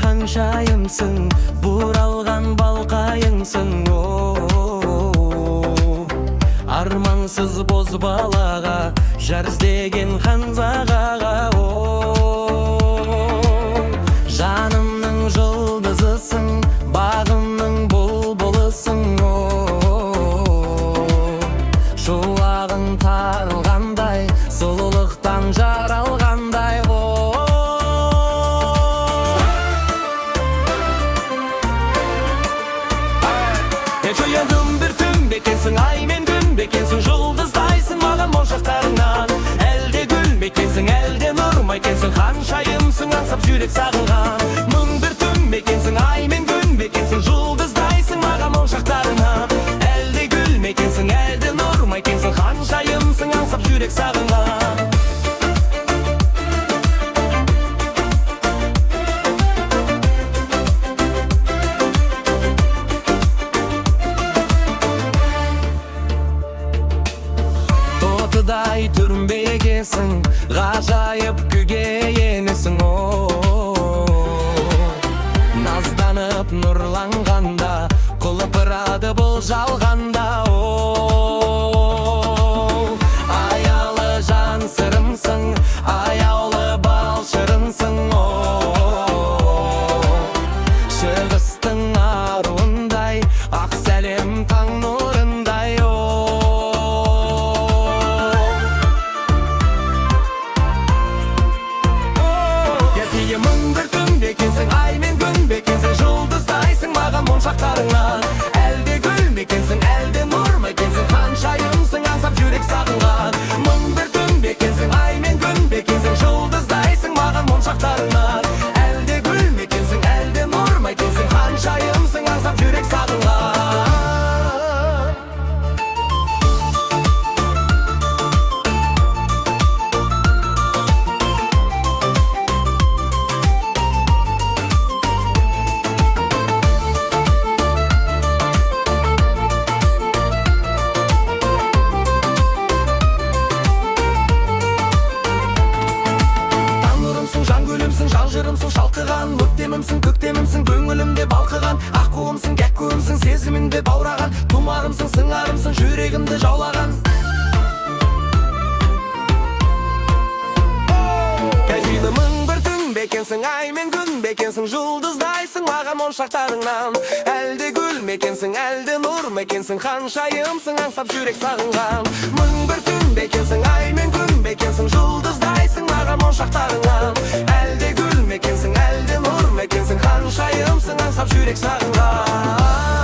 ханшайымсың, буралған балқайыңсың. Армансыз бозбалаға, жар іздеген ханзағаға. Жанымның жұлдызысың, бағымның бұлбұлысың. Шуағың тарылғандай, сұлулықтан жаралғандай. Күн бір түн бекенсің, ай мен күн бекенсің, жұлдыздайсың маған моншақтарыңнан. Әлде гүл мекенсің, әлде нұр мекенсің, ханшайымсың аңсап жүрек сағынған. Мың бір түн бекенсің, ай мен күн бекенсің, жұлдыздайсың маған моншақтарыңнан. Әлде гүл мекенсің, әлде нұр мекенсің, ханшайымсың аңсап жүрек сағынған. Тотыдай түрмбегесің, ғажайып күйге енесің. Назданып нұрланғанда, құлпырады бұл жалғанда. Аялы жан сырымсың, аяулы бал шырынсың. Шығыстың аруындай, ақ сәлем таң нұрындай. Мың бір түн бекенсің, ай мен күн бекенсің, жұлдыздайсың маған моншақтарыңнан. Әлде гүл мекенсің, әлде нұр мекенсің, ханшайымсың аңсап жүрек сағынған. Мың бір түн бекенсің, ай мен күн бекенсің, жұлдыздайсың маған моншақтарыңнан. Әлде гүл мекенсің, әлде нұр мекенсің, ханшайымсың аңсап жүрек сағынған. Жан гүлімсің, жан жырымсың, шалқыған өктемімсің, көктемімсің, көңілімде балқыған. Аққуымсың, кәккуімсің, сезімімде баураған. Тұмарымсың, сыңарымсың, жүрегімді жаулаған. Кәжейлі мың бір түн бекенсің, ай мен күн бекенсің, жұлдыздайсың маған моншақтарыңнан. Әлде гүл мекенсің, әлде нұр мекенсің, ханшайымсың аңсап жүрек сағынған. Мың бір түн бекенсің, ай мен күн бекенсің, жұлдыздайсың маған моншақтарыңнан. Әлде гүл мекенсің, әлде нұр мекенсің, ханшайымсың аңсап жүрек сағынған.